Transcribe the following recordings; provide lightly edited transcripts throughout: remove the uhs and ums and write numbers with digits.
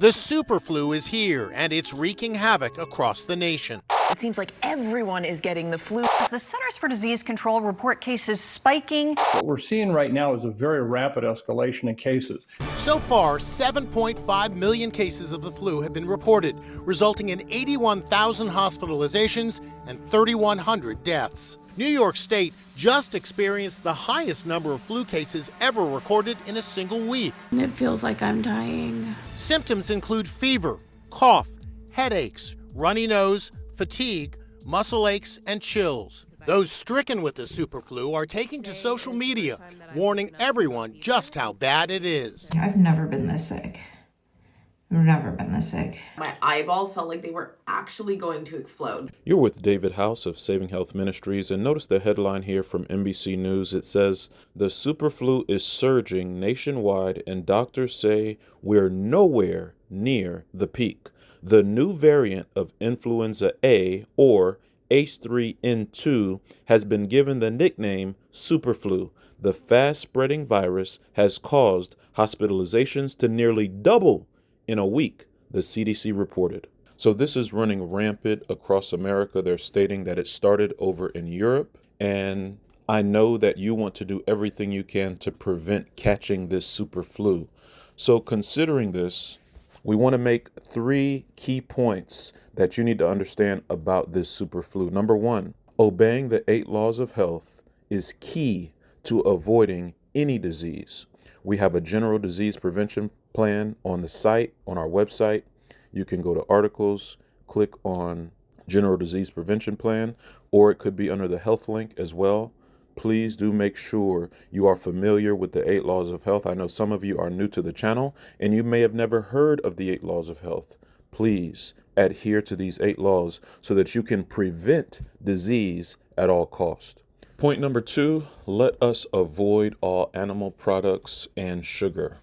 The superflu is here, and it's wreaking havoc across the nation. It seems like everyone is getting the flu. The Centers for Disease Control report cases spiking. What we're seeing right now is a very rapid escalation in cases. So far, 7.5 million cases of the flu have been reported, resulting in 81,000 hospitalizations and 3,100 deaths. New York State just experienced the highest number of flu cases ever recorded in a single week. It feels like I'm dying. Symptoms include fever, cough, headaches, runny nose, fatigue, muscle aches, and chills. Those stricken with the superflu are taking to social media, warning everyone just how bad it is. I've never been this sick. I've never been this sick. My eyeballs felt like they were actually going to explode. You're with David House of Saving Health Ministries, and notice the headline here from NBC News. It says, "The superflu is surging nationwide, and doctors say we're nowhere near the peak. The new variant of Influenza A, or H3N2, has been given the nickname superflu. The fast-spreading virus has caused hospitalizations to nearly double in a week," the CDC reported. So this is running rampant across America. They're stating that it started over in Europe, and I know that you want to do everything you can to prevent catching this super flu. So considering this, we want to make 3 key points that you need to understand about this super flu. Number 1, obeying the 8 laws of health is key to avoiding any disease. We have a general disease prevention plan on the site, on our website. You can go to articles, click on general disease prevention plan, or it could be under the health link as well. Please do make sure you are familiar with the 8 laws of health. I know some of you are new to the channel and you may have never heard of the 8 laws of health. Please adhere to these 8 laws so that you can prevent disease at all costs. Point number 2, let us avoid all animal products and sugar.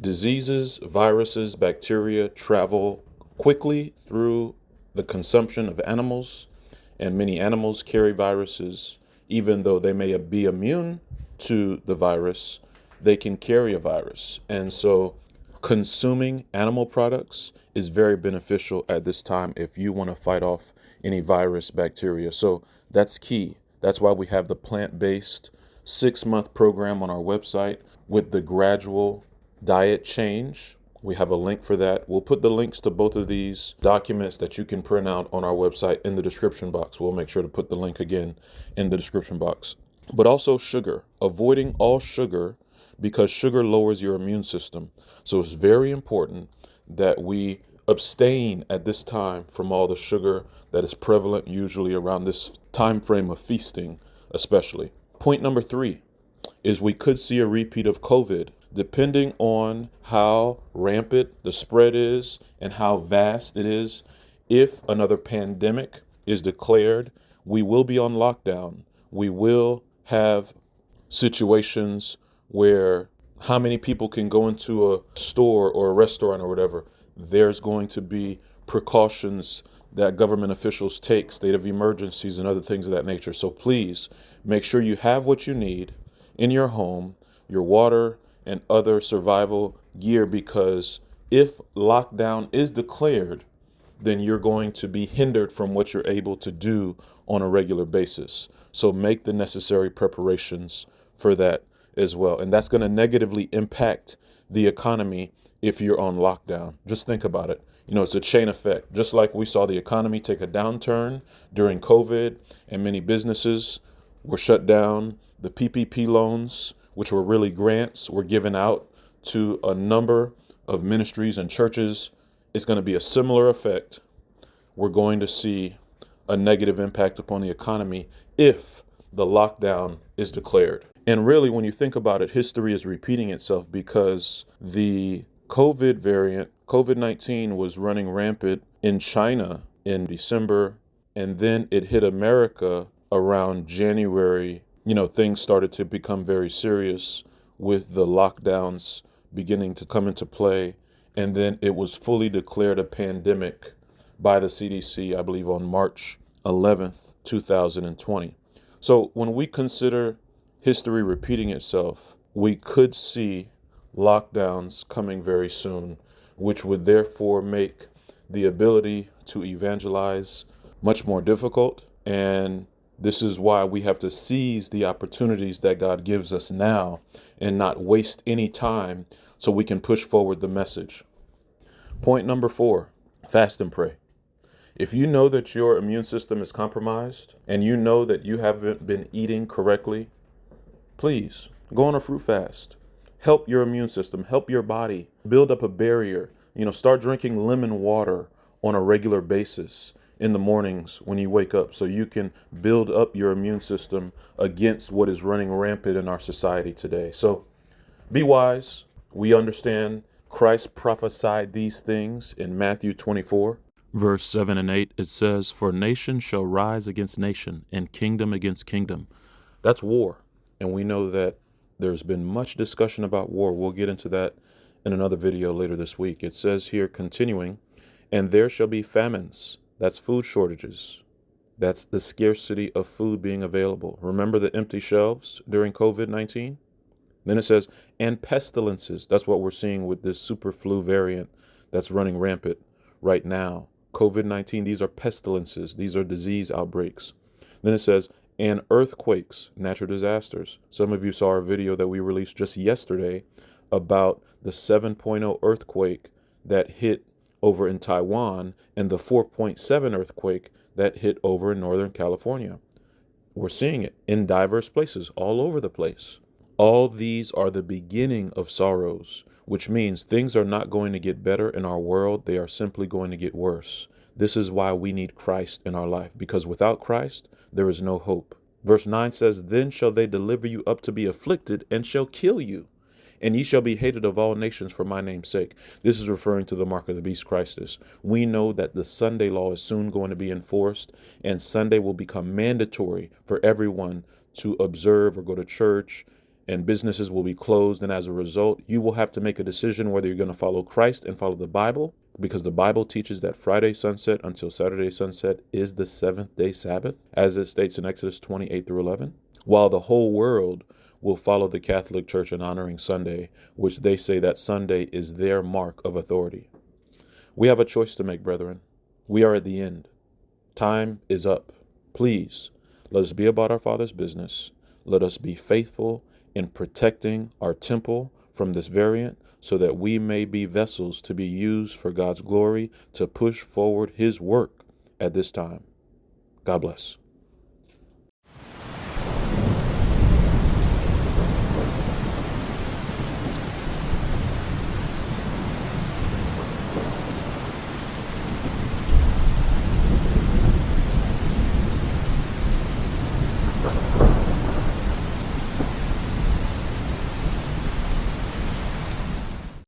Diseases, viruses, bacteria travel quickly through the consumption of animals, and many animals carry viruses. Even though they may be immune to the virus, they can carry a virus. And so consuming animal products is very beneficial at this time if you want to fight off any virus, bacteria. So that's key. That's why we have the plant-based 6-month program on our website with the gradual diet change. We have a link for that. We'll put the links to both of these documents that you can print out on our website in the description box. We'll make sure to put the link again in the description box. But also sugar, avoiding all sugar because sugar lowers your immune system. So it's very important that we abstain at this time from all the sugar that is prevalent usually around this time frame of feasting, especially. Point number 3 is we could see a repeat of COVID depending on how rampant the spread is and how vast it is. If another pandemic is declared, we will be on lockdown. We will have situations where how many people can go into a store or a restaurant or whatever. There's going to be precautions that government officials take, state of emergencies and other things of that nature. So please make sure you have what you need in your home, your water and other survival gear, because if lockdown is declared, then you're going to be hindered from what you're able to do on a regular basis. So make the necessary preparations for that as well. And that's going to negatively impact the economy if you're on lockdown. Just think about it. You know, it's a chain effect. Just like we saw the economy take a downturn during COVID and many businesses were shut down. The PPP loans, which were really grants, were given out to a number of ministries and churches. It's going to be a similar effect. We're going to see a negative impact upon the economy if the lockdown is declared. And really, when you think about it, history is repeating itself because the COVID variant, COVID-19, was running rampant in China in December, and then it hit America around January. You know, things started to become very serious with the lockdowns beginning to come into play. And then it was fully declared a pandemic by the CDC, I believe, on March 11th, 2020. So when we consider history repeating itself, we could see lockdowns coming very soon. which would therefore make the ability to evangelize much more difficult. And this is why we have to seize the opportunities that God gives us now and not waste any time so we can push forward the message. Point number 4, fast and pray. If you know that your immune system is compromised and you know that you haven't been eating correctly, please go on a fruit fast. Help your immune system, help your body build up a barrier. Start drinking lemon water on a regular basis in the mornings when you wake up so you can build up your immune system against what is running rampant in our society today. So be wise. We understand Christ prophesied these things in Matthew 24, verse 7 and 8. It says, "For nation shall rise against nation and kingdom against kingdom." That's war. And we know that there's been much discussion about war. We'll get into that in another video later this week. It says here, continuing, "And there shall be famines." That's food shortages. That's the scarcity of food being available. Remember the empty shelves during COVID-19? Then it says, "and pestilences." That's what we're seeing with this super flu variant that's running rampant right now. COVID-19, these are pestilences. These are disease outbreaks. Then it says, "and earthquakes," natural disasters. Some of you saw our video that we released just yesterday about the 7.0 earthquake that hit over in Taiwan and the 4.7 earthquake that hit over in Northern California. We're seeing it in diverse places all over the place. All these are the beginning of sorrows, which means things are not going to get better in our world. They are simply going to get worse. This is why we need Christ in our life, because without Christ, there is no hope. Verse 9 says, "Then shall they deliver you up to be afflicted and shall kill you. And ye shall be hated of all nations for my name's sake." This is referring to the mark of the beast, Christus. We know that the Sunday law is soon going to be enforced, and Sunday will become mandatory for everyone to observe or go to church, and businesses will be closed. And as a result, you will have to make a decision whether you're going to follow Christ and follow the Bible, because the Bible teaches that Friday sunset until Saturday sunset is the 7th-day Sabbath, as it states in Exodus 28-11, while the whole world will follow the Catholic Church in honoring Sunday, which they say that Sunday is their mark of authority. We have a choice to make, brethren. We are at the end. Time is up. Please, let us be about our Father's business. Let us be faithful in protecting our temple from this variant so that we may be vessels to be used for God's glory to push forward his work at this time. God bless.